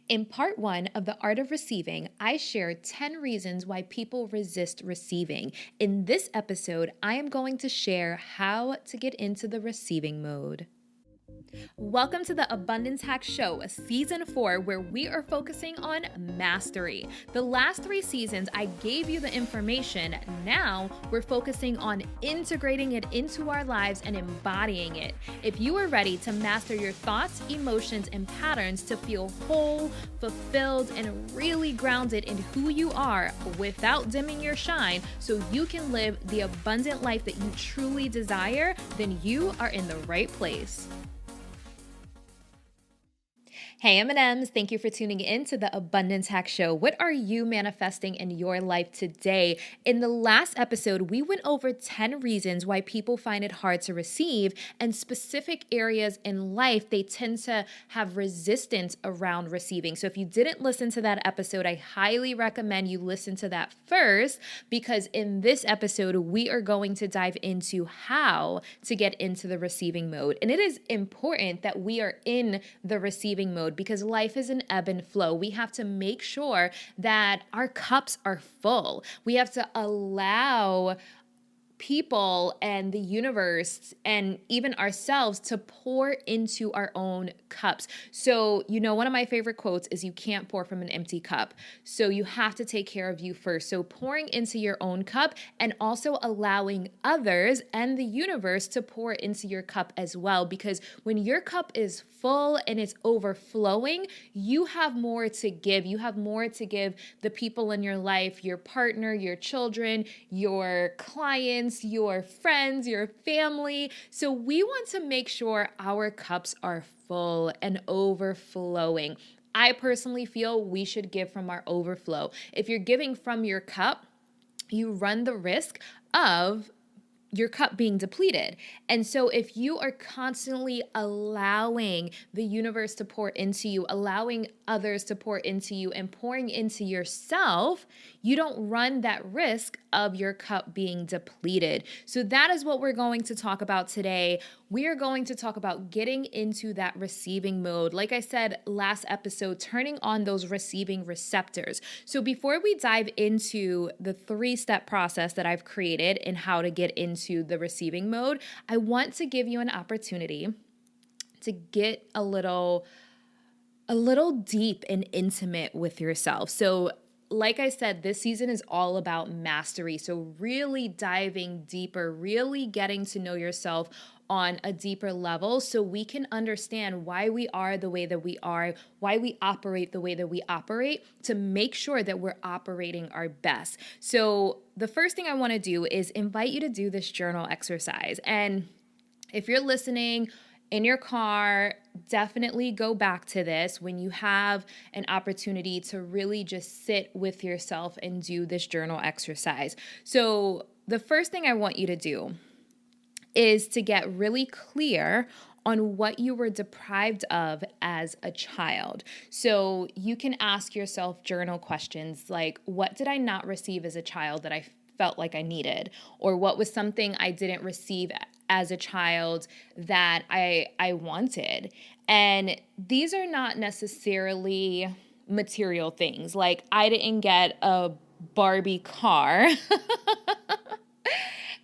In part 1 of The Art of Receiving, I share 10 reasons why people resist receiving. In this episode, I am going to share how to get into the receiving mode. Welcome to the Abundance Hack Show, Season 4, where we are focusing on mastery. The last 3 seasons, I gave you the information. Now, we're focusing on integrating it into our lives and embodying it. If you are ready to master your thoughts, emotions, and patterns to feel whole, fulfilled, and really grounded in who you are without dimming your shine so you can live the abundant life that you truly desire, then you are in the right place. Hey M&Ms, thank you for tuning in to the Abundance Hack Show. What are you manifesting in your life today? In the last episode, we went over 10 reasons why people find it hard to receive and specific areas in life they tend to have resistance around receiving. So if you didn't listen to that episode, I highly recommend you listen to that first, because in this episode, we are going to dive into how to get into the receiving mode. And it is important that we are in the receiving mode, because life is an ebb and flow. We have to make sure that our cups are full. We have to allow people and the universe and even ourselves to pour into our own cups. So, one of my favorite quotes is, you can't pour from an empty cup. So you have to take care of you first. So pouring into your own cup and also allowing others and the universe to pour into your cup as well. Because when your cup is full and it's overflowing, you have more to give. You have more to give the people in your life, your partner, your children, your clients, your friends, your family. So we want to make sure our cups are full and overflowing. I personally feel we should give from our overflow. If you're giving from your cup, you run the risk of your cup being depleted. And so if you are constantly allowing the universe to pour into you, allowing others to pour into you, and pouring into yourself, you don't run that risk of your cup being depleted. So that is what we're going to talk about today. We are going to talk about getting into that receiving mode. Like I said last episode, turning on those receiving receptors. So before we dive into the 3-step process that I've created and how to get into the receiving mode, I want to give you an opportunity to get a little deep and intimate with yourself. So like I said, this season is all about mastery. So really diving deeper, really getting to know yourself on a deeper level so we can understand why we are the way that we are, why we operate the way that we operate, to make sure that we're operating our best. So the first thing I want to do is invite you to do this journal exercise. And if you're listening in your car, definitely go back to this when you have an opportunity to really just sit with yourself and do this journal exercise. So the first thing I want you to do is to get really clear on what you were deprived of as a child. So you can ask yourself journal questions like, what did I not receive as a child that I felt like I needed? Or what was something I didn't receive as a child that I wanted? And these are not necessarily material things. Like, I didn't get a Barbie car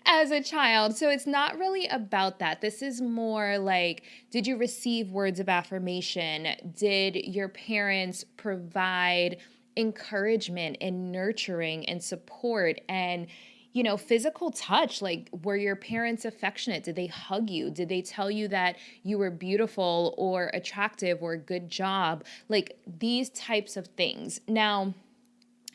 as a child. So it's not really about that. This is more like, did you receive words of affirmation? Did your parents provide encouragement and nurturing and support and physical touch? Like, were your parents affectionate? Did they hug you? Did they tell you that you were beautiful or attractive or good job? Like, these types of things. Now,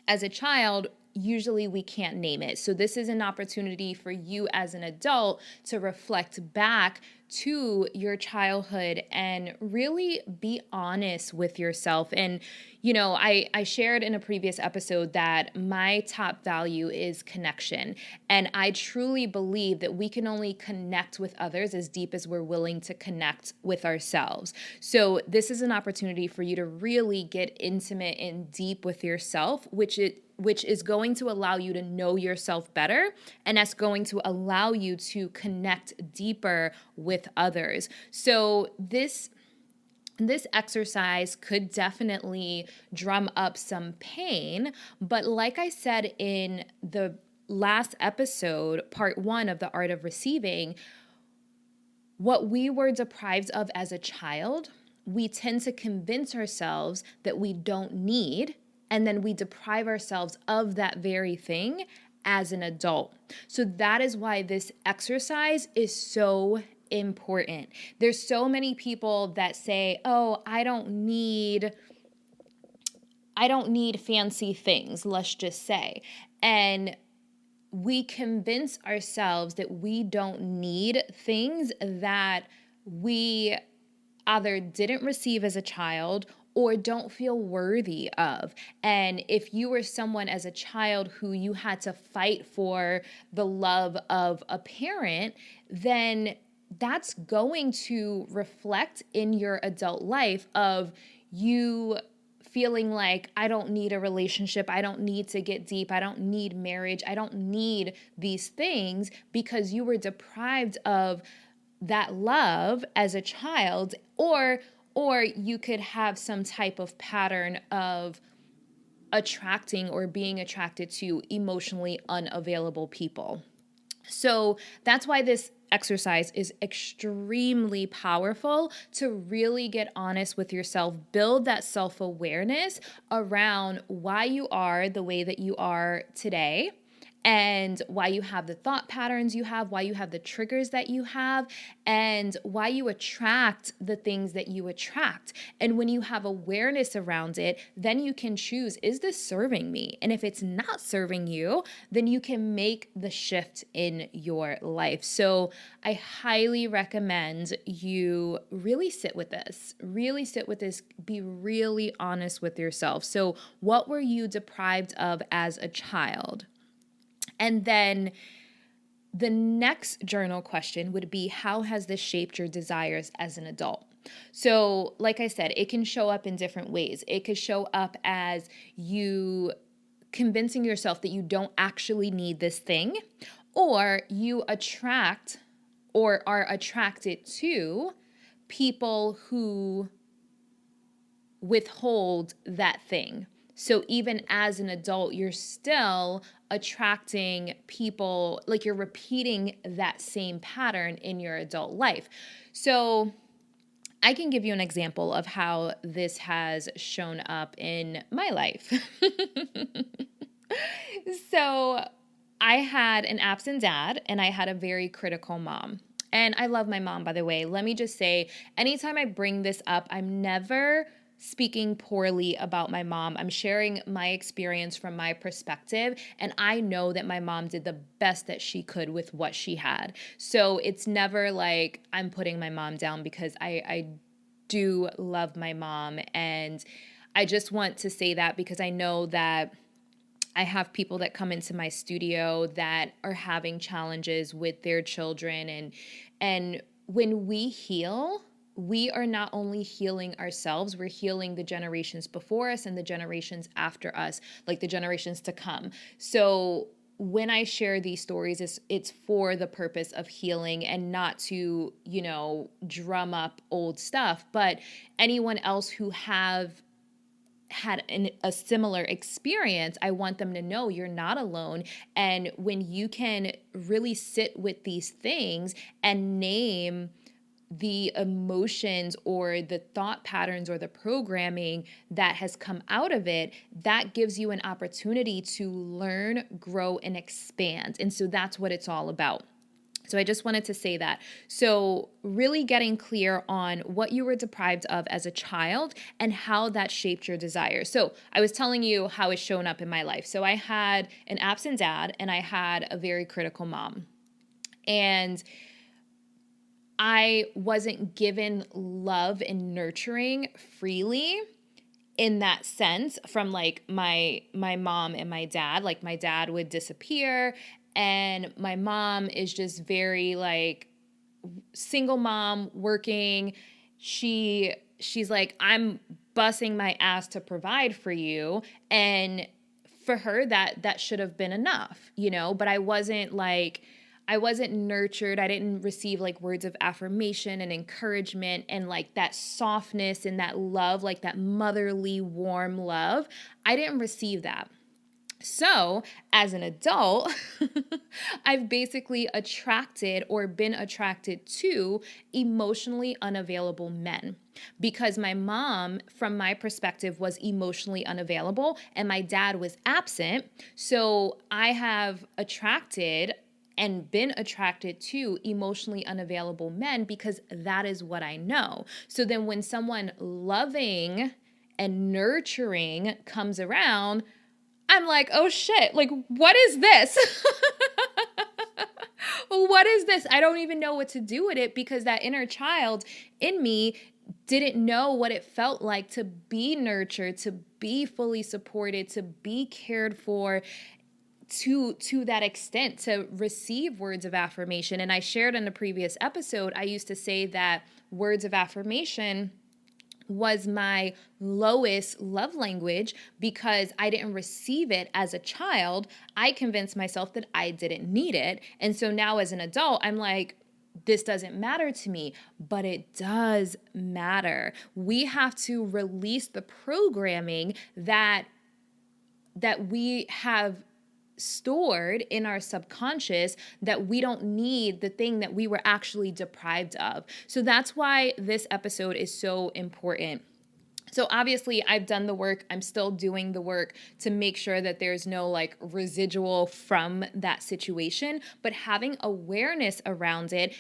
as a child, usually we can't name it. So this is an opportunity for you as an adult to reflect back to your childhood and really be honest with yourself. And, I shared in a previous episode that my top value is connection. And I truly believe that we can only connect with others as deep as we're willing to connect with ourselves. So this is an opportunity for you to really get intimate and deep with yourself, which is going to allow you to know yourself better, and that's going to allow you to connect deeper with others. So this This exercise could definitely drum up some pain, but like I said in the last episode, part 1 of The Art of Receiving, what we were deprived of as a child, we tend to convince ourselves that we don't need, and then we deprive ourselves of that very thing as an adult. So that is why this exercise is so important. There's so many people that say, "Oh, I don't need fancy things," let's just say. And we convince ourselves that we don't need things that we either didn't receive as a child or don't feel worthy of. And if you were someone as a child who you had to fight for the love of a parent, then that's going to reflect in your adult life of you feeling like, I don't need a relationship, I don't need to get deep, I don't need marriage, I don't need these things, because you were deprived of that love as a child. Or you could have some type of pattern of attracting or being attracted to emotionally unavailable people. So that's why this exercise is extremely powerful, to really get honest with yourself, build that self-awareness around why you are the way that you are today, and why you have the thought patterns you have, why you have the triggers that you have, and why you attract the things that you attract. And when you have awareness around it, then you can choose, is this serving me? And if it's not serving you, then you can make the shift in your life. So I highly recommend you really sit with this, be really honest with yourself. So what were you deprived of as a child? And then the next journal question would be, how has this shaped your desires as an adult? So, like I said, it can show up in different ways. It could show up as you convincing yourself that you don't actually need this thing, or you attract or are attracted to people who withhold that thing. So even as an adult, you're still attracting people, like you're repeating that same pattern in your adult life. So I can give you an example of how this has shown up in my life. So I had an absent dad and I had a very critical mom. And I love my mom, by the way. Let me just say, anytime I bring this up, I'm never speaking poorly about my mom. I'm sharing my experience from my perspective, and I know that my mom did the best that she could with what she had. So it's never like I'm putting my mom down, because I do love my mom, and I just want to say that because I know that I have people that come into my studio that are having challenges with their children, and when we heal, we are not only healing ourselves, we're healing the generations before us and the generations after us, like the generations to come. So when I share these stories, it's for the purpose of healing and not to, drum up old stuff. But anyone else who had a similar experience, I want them to know you're not alone. And when you can really sit with these things and name the emotions or the thought patterns or the programming that has come out of it, that gives you an opportunity to learn, grow, and expand. And so that's what it's all about. So I just wanted to say that. So really getting clear on what you were deprived of as a child and how that shaped your desires. So I was telling you how it's shown up in my life. So I had an absent dad and I had a very critical mom. And I wasn't given love and nurturing freely in that sense from like my mom and my dad. Like my dad would disappear, and my mom is just very like single mom working. She's like, I'm busting my ass to provide for you. And for her, that should have been enough, but I wasn't like, I wasn't nurtured. I didn't receive like words of affirmation and encouragement and like that softness and that love, like that motherly, warm love. I didn't receive that. So, as an adult, I've basically attracted or been attracted to emotionally unavailable men because my mom, from my perspective, was emotionally unavailable and my dad was absent. So, I have attracted and been attracted to emotionally unavailable men because that is what I know. So then when someone loving and nurturing comes around, I'm like, oh shit, like, what is this? What is this? I don't even know what to do with it because that inner child in me didn't know what it felt like to be nurtured, to be fully supported, to be cared for to that extent, to receive words of affirmation. And I shared in a previous episode, I used to say that words of affirmation was my lowest love language because I didn't receive it as a child. I convinced myself that I didn't need it. And so now as an adult, I'm like, this doesn't matter to me, but it does matter. We have to release the programming that we have stored in our subconscious that we don't need the thing that we were actually deprived of. So that's why this episode is so important. So obviously I've done the work. I'm still doing the work to make sure that there's no like residual from that situation, but having awareness around it,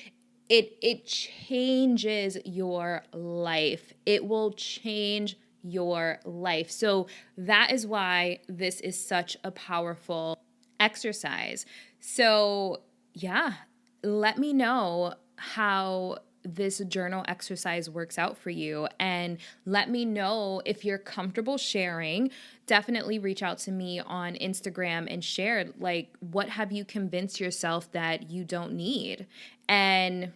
it changes your life. It will change your life. So that is why this is such a powerful exercise. So, yeah, let me know how this journal exercise works out for you. And let me know if you're comfortable sharing. Definitely reach out to me on Instagram and share, like, what have you convinced yourself that you don't need? And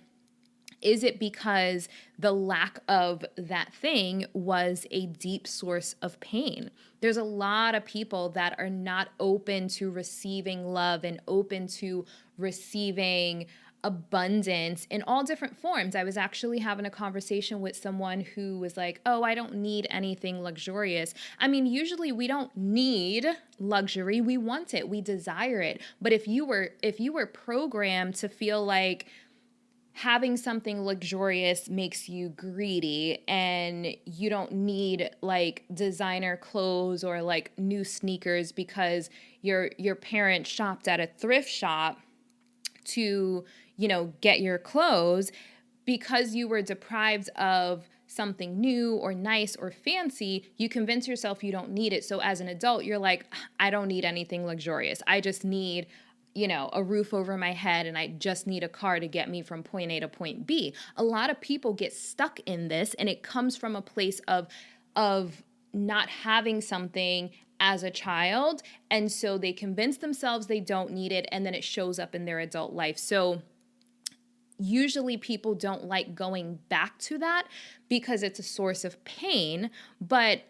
is it because the lack of that thing was a deep source of pain? There's a lot of people that are not open to receiving love and open to receiving abundance in all different forms. I was actually having a conversation with someone who was like, oh, I don't need anything luxurious. I mean, usually we don't need luxury. We want it. We desire it. But if you were programmed to feel like having something luxurious makes you greedy and you don't need like designer clothes or like new sneakers because your parents shopped at a thrift shop to, get your clothes, because you were deprived of something new or nice or fancy, you convince yourself you don't need it. So as an adult, you're like, I don't need anything luxurious. I just need a roof over my head, and I just need a car to get me from point A to point B. A lot of people get stuck in this, and it comes from a place of not having something as a child, and so they convince themselves they don't need it, and then it shows up in their adult life. So usually people don't like going back to that because it's a source of pain, but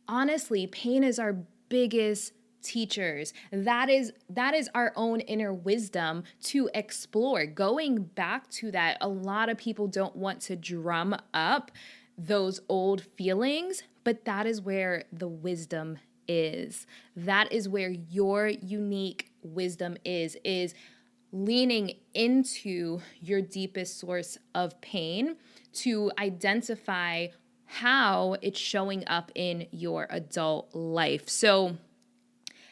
honestly, pain is our biggest teachers. That is our own inner wisdom to explore. Going back to that, a lot of people don't want to drum up those old feelings, but that is where the wisdom is. That is where your unique wisdom is leaning into your deepest source of pain to identify how it's showing up in your adult life. So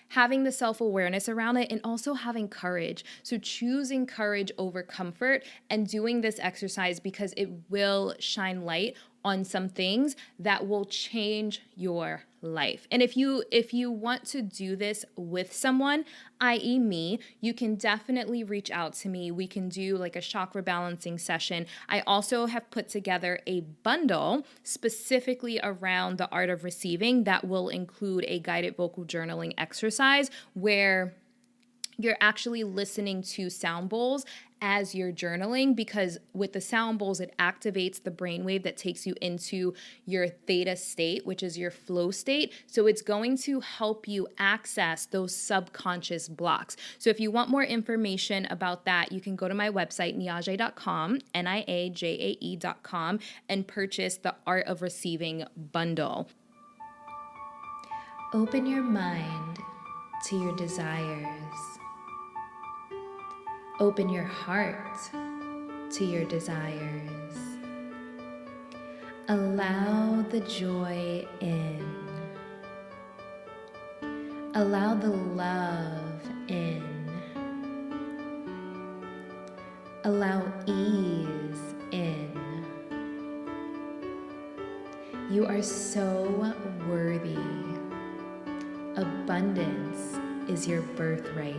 having the self-awareness around it and also having courage. So choosing courage over comfort and doing this exercise because it will shine light on some things that will change your life. And if you want to do this with someone, i.e. me, you can definitely reach out to me. We can do like a chakra balancing session. I also have put together a bundle specifically around the art of receiving that will include a guided vocal journaling exercise where you're actually listening to sound bowls as you're journaling, because with the sound bowls, it activates the brainwave that takes you into your theta state, which is your flow state. So it's going to help you access those subconscious blocks. So if you want more information about that, you can go to my website, niajae.com, Niajae.com, and purchase the Art of Receiving bundle. Open your mind to your desires. Open your heart to your desires. Allow the joy in. Allow the love in. Allow ease in. You are so worthy. Abundance is your birthright.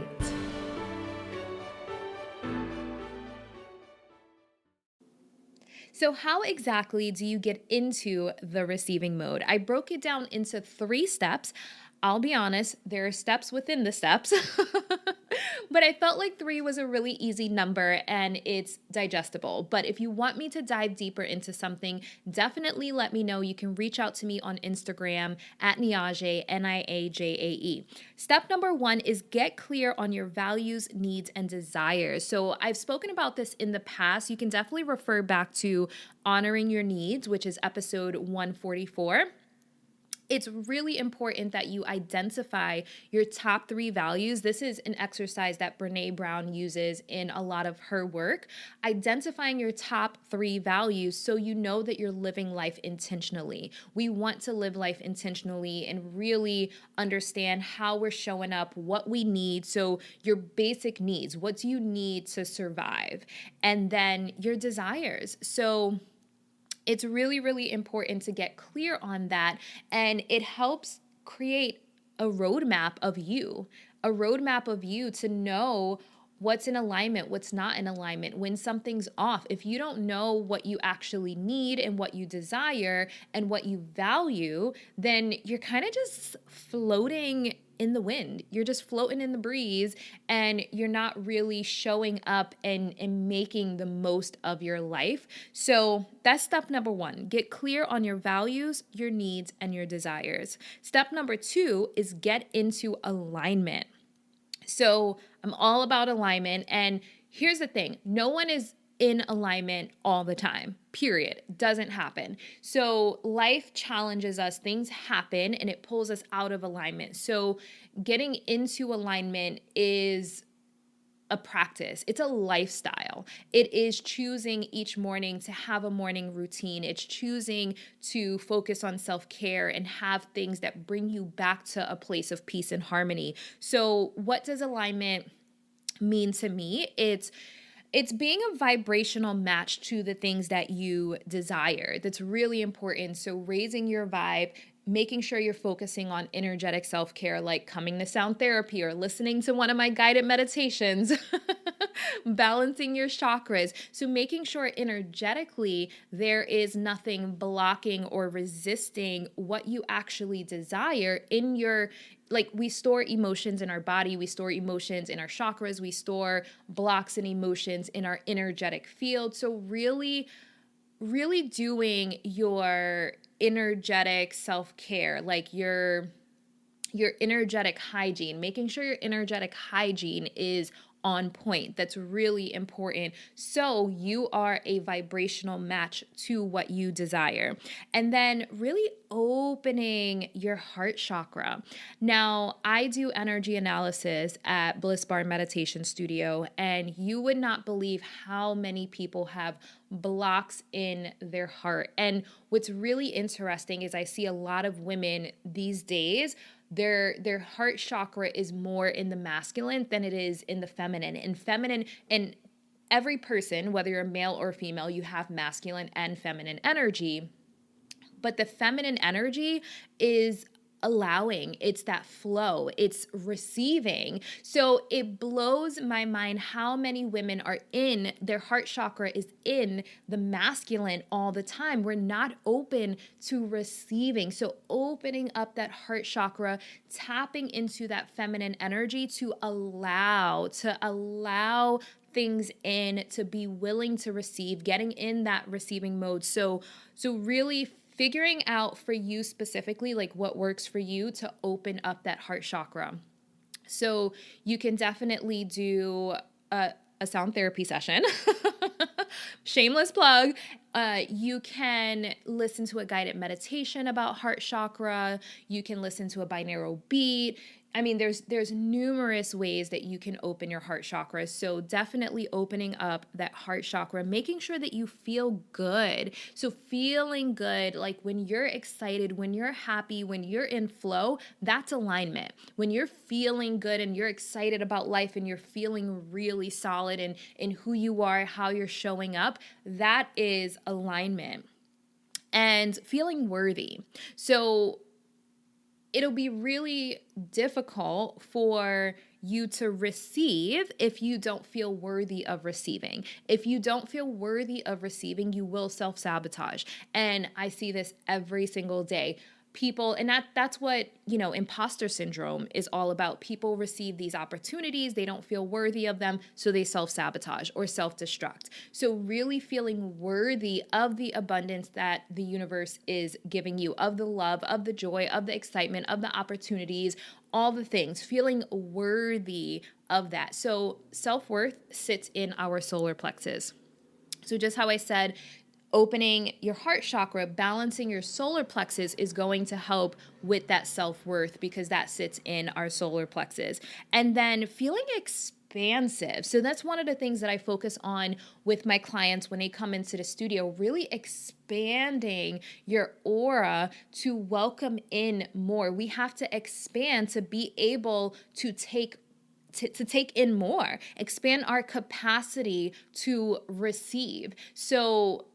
So how exactly do you get into the receiving mode? I broke it down into 3 steps. I'll be honest, there are steps within the steps, but I felt like 3 was a really easy number and it's digestible. But if you want me to dive deeper into something, definitely let me know. You can reach out to me on Instagram at Niajae, Niajae. Step number 1 is get clear on your values, needs, and desires. So I've spoken about this in the past. You can definitely refer back to Honoring Your Needs, which is episode 144. It's really important that you identify your top 3 values. This is an exercise that Brene Brown uses in a lot of her work. Identifying your top 3 values so you know that you're living life intentionally. We want to live life intentionally and really understand how we're showing up, what we need. So your basic needs, what do you need to survive? And then your desires. So it's really, really important to get clear on that. And it helps create a roadmap of you to know what's in alignment, what's not in alignment, when something's off. If you don't know what you actually need and what you desire and what you value, then you're kind of just floating in the wind. You're just floating in the breeze and you're not really showing up and making the most of your life. So that's step number 1. Get clear on your values, your needs, and your desires. Step number 2 is get into alignment. So I'm all about alignment. And here's the thing. No one is in alignment all the time, period. Doesn't happen. So life challenges us, things happen, and it pulls us out of alignment. So getting into alignment is a practice. It's a lifestyle. It is choosing each morning to have a morning routine. It's choosing to focus on self-care and have things that bring you back to a place of peace and harmony. So what does alignment mean to me? It's being a vibrational match to the things that you desire. That's really important. So raising your vibe, making sure you're focusing on energetic self-care, like coming to sound therapy or listening to one of my guided meditations, balancing your chakras. So making sure energetically there is nothing blocking or resisting what you actually desire in your, like, we store emotions in our body, we store emotions in our chakras, we store blocks and emotions in our energetic field. So really doing your energetic self-care, like your energetic hygiene, making sure your energetic hygiene is on point. That's really important. So you are a vibrational match to what you desire. And then really opening your heart chakra. Now, I do energy analysis at Bliss Bar Meditation Studio, and you would not believe how many people have blocks in their heart. And what's really interesting is I see a lot of women these days, their heart chakra is more in the masculine than it is in the feminine. And feminine, and every person, whether you're male or female, you have masculine and feminine energy. But the feminine energy is allowing, it's that flow, it's receiving. So it blows my mind how many women are in their heart chakra is in the masculine all the time. We're not open to receiving. So opening up that heart chakra, tapping into that feminine energy to allow things in, to be willing to receive, getting in that receiving mode. So really figuring out for you specifically, like what works for you to open up that heart chakra. So you can definitely do a sound therapy session. Shameless plug. You can listen to a guided meditation about heart chakra. You can listen to a binaural beat. I mean, there's numerous ways that you can open your heart chakra. So definitely opening up that heart chakra, making sure that you feel good. So feeling good, like when you're excited, when you're happy, when you're in flow, that's alignment. When you're feeling good and you're excited about life and you're feeling really solid in who you are, how you're showing up, that is alignment. And feeling worthy. So it'll be really difficult for you to receive if you don't feel worthy of receiving. If you don't feel worthy of receiving, you will self-sabotage. And I see this every single day. People, and that's what, imposter syndrome is all about. People receive these opportunities, they don't feel worthy of them, so they self-sabotage or self-destruct. So really feeling worthy of the abundance that the universe is giving you, of the love, of the joy, of the excitement, of the opportunities, all the things, feeling worthy of that. So self-worth sits in our solar plexus. So just how I said, opening your heart chakra, balancing your solar plexus is going to help with that self-worth because that sits in our solar plexus. And then feeling expansive. So that's one of the things that I focus on with my clients when they come into the studio, really expanding your aura to welcome in more. We have to expand to be able to take in more, expand our capacity to receive. So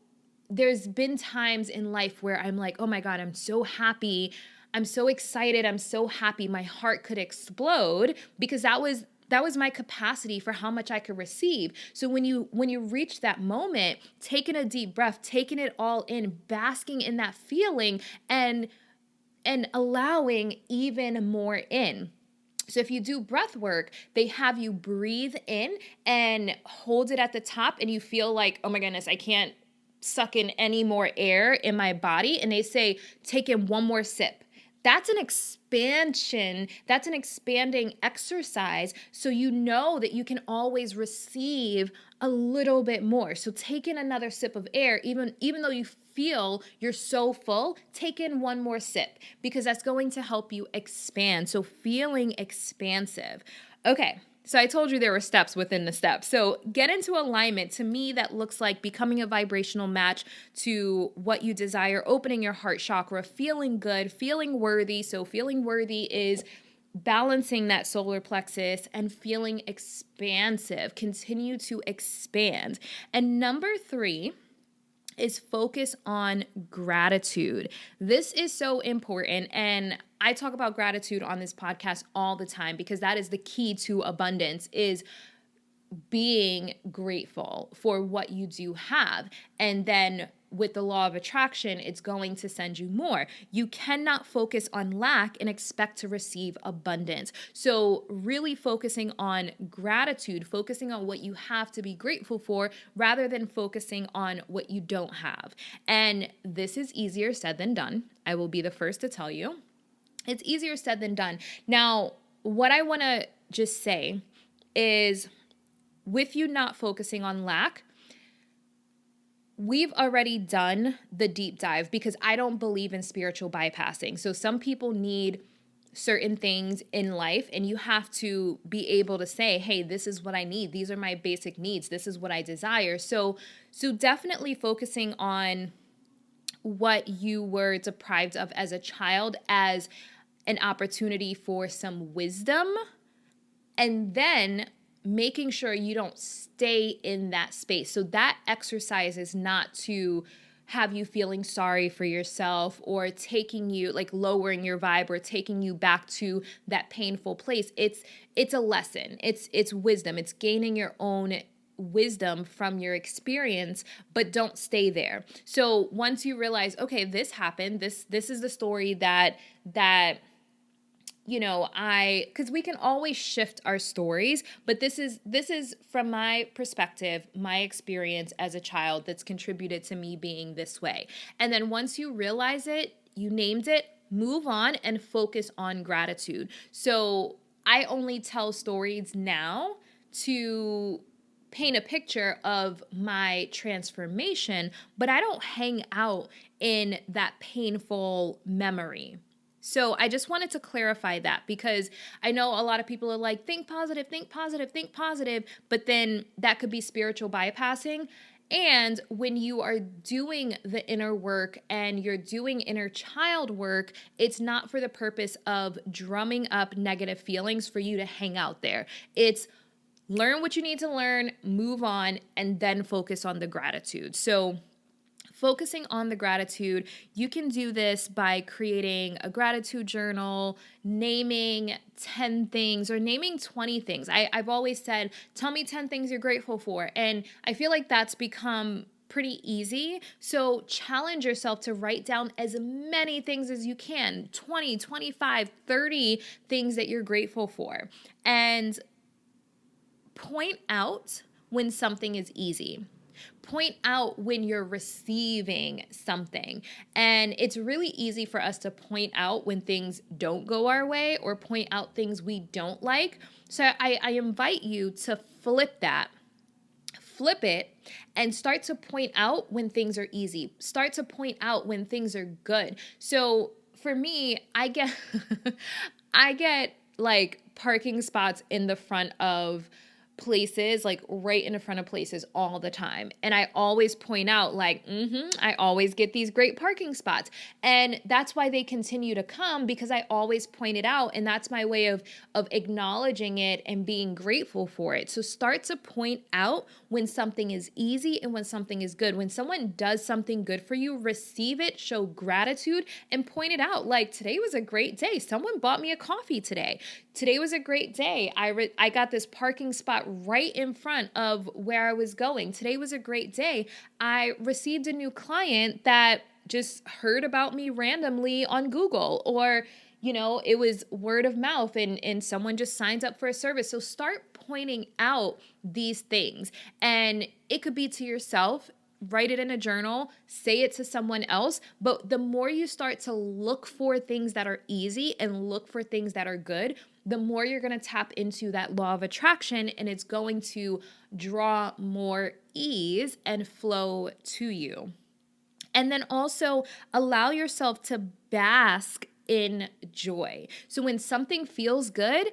there's been times in life where I'm like, oh my God, I'm so happy. I'm so excited. I'm so happy. My heart could explode because that was my capacity for how much I could receive. So when you reach that moment, taking a deep breath, taking it all in, basking in that feeling and allowing even more in. So if you do breath work, they have you breathe in and hold it at the top and you feel like, oh my goodness, I can't suck in any more air in my body. And they say, take in one more sip. That's an expansion. That's an expanding exercise. So you know that you can always receive a little bit more. So take in another sip of air, even though you feel you're so full, take in one more sip because that's going to help you expand. So feeling expansive. Okay. So I told you there were steps within the steps. So get into alignment. To me, that looks like becoming a vibrational match to what you desire, opening your heart chakra, feeling good, feeling worthy. So feeling worthy is balancing that solar plexus and feeling expansive. Continue to expand. And number 3 is focus on gratitude. This is so important. And I talk about gratitude on this podcast all the time because that is the key to abundance, is being grateful for what you do have. And then with the law of attraction, it's going to send you more. You cannot focus on lack and expect to receive abundance. So really focusing on gratitude, focusing on what you have to be grateful for rather than focusing on what you don't have. And this is easier said than done. I will be the first to tell you. It's easier said than done. Now, what I want to just say is, with you not focusing on lack, we've already done the deep dive because I don't believe in spiritual bypassing. So some people need certain things in life and you have to be able to say, hey, this is what I need. These are my basic needs. This is what I desire. So definitely focusing on what you were deprived of as a child as an opportunity for some wisdom, and then making sure you don't stay in that space. So that exercise is not to have you feeling sorry for yourself or taking you, like lowering your vibe or taking you back to that painful place. It's a lesson. It's wisdom. It's gaining your own wisdom from your experience, but don't stay there. So once you realize, okay, this happened, this is the story that because we can always shift our stories, but this is from my perspective, my experience as a child that's contributed to me being this way. And then once you realize it, you named it, move on and focus on gratitude. So I only tell stories now to paint a picture of my transformation, but I don't hang out in that painful memory. So I just wanted to clarify that because I know a lot of people are like, think positive, think positive, think positive, but then that could be spiritual bypassing. And when you are doing the inner work and you're doing inner child work, it's not for the purpose of drumming up negative feelings for you to hang out there. It's learn what you need to learn, move on, and then focus on the gratitude. So focusing on the gratitude, you can do this by creating a gratitude journal, naming 10 things or naming 20 things. I've always said, tell me 10 things you're grateful for. And I feel like that's become pretty easy. So challenge yourself to write down as many things as you can, 20, 25, 30 things that you're grateful for. And point out when something is easy. Point out when you're receiving something. And it's really easy for us to point out when things don't go our way or point out things we don't like. So I invite you to flip that. Flip it and start to point out when things are easy. Start to point out when things are good. So for me, I get I get like parking spots in the front of places, like right in the front of places all the time. And I always point out like, I always get these great parking spots. And that's why they continue to come, because I always point it out. And that's my way of acknowledging it and being grateful for it. So start to point out when something is easy and when something is good. When someone does something good for you, receive it, show gratitude, and point it out. Like, today was a great day. Someone bought me a coffee today. Today was a great day. I got this parking spot right in front of where I was going. Today was a great day. I received a new client that just heard about me randomly on Google, or, it was word of mouth and someone just signs up for a service. So start pointing out these things. And it could be to yourself. Write it in a journal, say it to someone else. But the more you start to look for things that are easy and look for things that are good, the more you're going to tap into that law of attraction, and it's going to draw more ease and flow to you. And then also allow yourself to bask in joy. So when something feels good,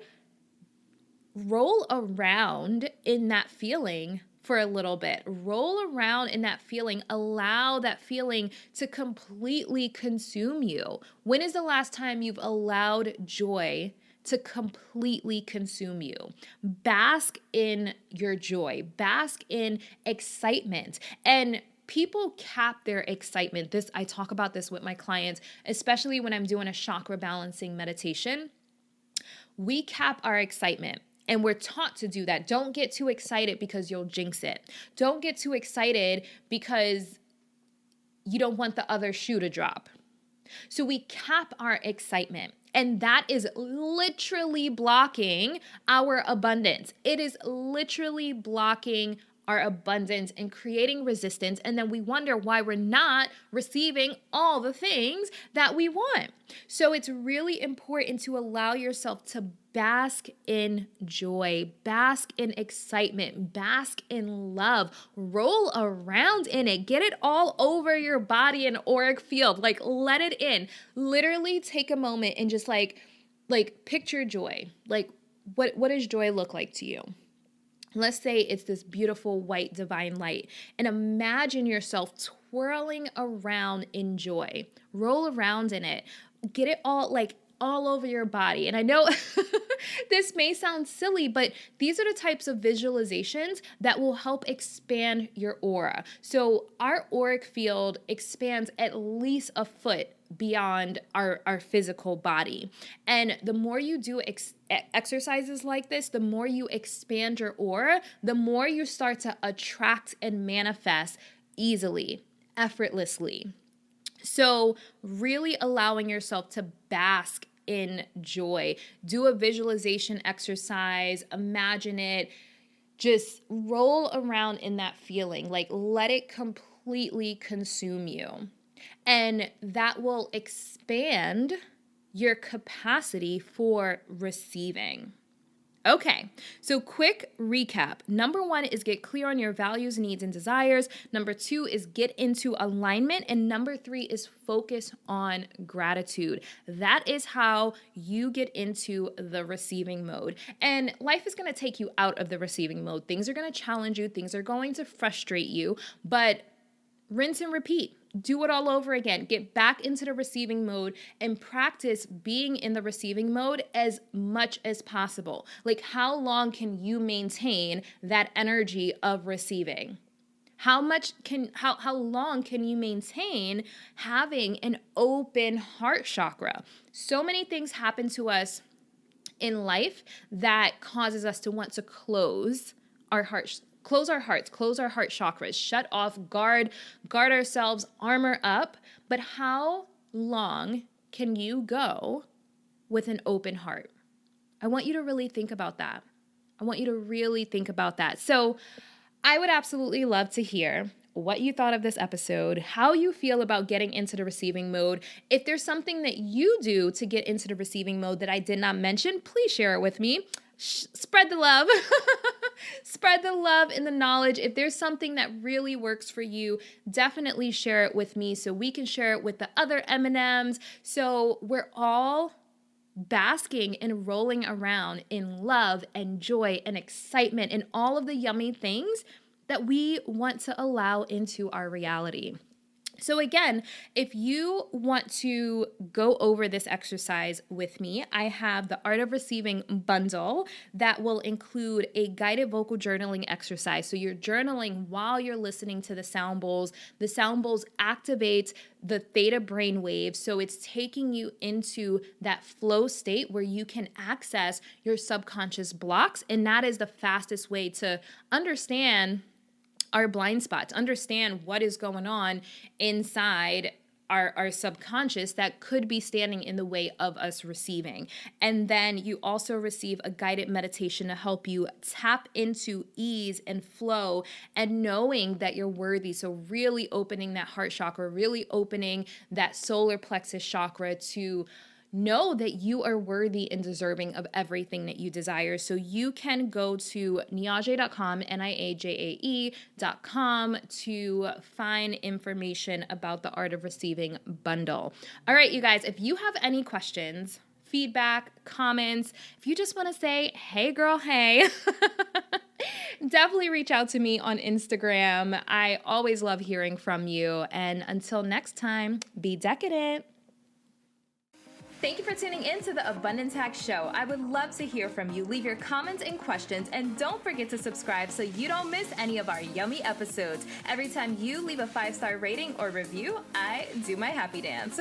roll around in that feeling for a little bit. Roll around in that feeling. Allow that feeling to completely consume you. When is the last time you've allowed joy to completely consume you? Bask in your joy. Bask in excitement. And people cap their excitement. I talk about this with my clients, especially when I'm doing a chakra balancing meditation. We cap our excitement. And we're taught to do that. Don't get too excited because you'll jinx it. Don't get too excited because you don't want the other shoe to drop. So we cap our excitement. And that is literally blocking our abundance. It is literally blocking our abundance and creating resistance. And then we wonder why we're not receiving all the things that we want. So it's really important to allow yourself to bask in joy, bask in excitement, bask in love, roll around in it, get it all over your body and auric field, like let it in. Literally take a moment and just like picture joy. Like what does joy look like to you? Let's say it's this beautiful white divine light, and imagine yourself twirling around in joy. Roll around in it. Get it all, like all over your body. And I know this may sound silly, but these are the types of visualizations that will help expand your aura. So our auric field expands at least a foot beyond our physical body. And the more you do exercises like this, the more you expand your aura, the more you start to attract and manifest easily, effortlessly. So really allowing yourself to bask in joy. Do a visualization exercise, imagine it, just roll around in that feeling, like let it completely consume you. And that will expand your capacity for receiving. Okay, so quick recap. Number 1 is get clear on your values, needs, and desires. Number 2 is get into alignment. And number 3 is focus on gratitude. That is how you get into the receiving mode. And life is going to take you out of the receiving mode. Things are going to challenge you. Things are going to frustrate you. But rinse and repeat. Do it all over again. Get back into the receiving mode and practice being in the receiving mode as much as possible. Like, how long can you maintain that energy of receiving? How long can you maintain having an open heart chakra? So many things happen to us in life that causes us to want to close our hearts, close our hearts, close our heart chakras, shut off, guard ourselves, armor up. But how long can you go with an open heart? I want you to really think about that. So I would absolutely love to hear what you thought of this episode, how you feel about getting into the receiving mode. If there's something that you do to get into the receiving mode that I did not mention, please share it with me. Spread the love. Spread the love and the knowledge. If there's something that really works for you, definitely share it with me so we can share it with the other M&Ms. So we're all basking and rolling around in love and joy and excitement and all of the yummy things that we want to allow into our reality. So again, if you want to go over this exercise with me, I have the Art of Receiving bundle that will include a guided vocal journaling exercise. So you're journaling while you're listening to the sound bowls. The sound bowls activate the theta brain waves. So it's taking you into that flow state where you can access your subconscious blocks. And that is the fastest way to understand our blind spots, understand what is going on inside our subconscious that could be standing in the way of us receiving. And then you also receive a guided meditation to help you tap into ease and flow and knowing that you're worthy. So really opening that heart chakra, really opening that solar plexus chakra to know that you are worthy and deserving of everything that you desire. So you can go to niajae.com, niajae.com, to find information about the Art of Receiving bundle. All right, you guys, if you have any questions, feedback, comments, if you just want to say, hey girl, hey, definitely reach out to me on Instagram. I always love hearing from you. And until next time, be decadent. Thank you for tuning in to the Abundance Hack Show. I would love to hear from you. Leave your comments and questions, and don't forget to subscribe so you don't miss any of our yummy episodes. Every time you leave a 5-star rating or review, I do my happy dance.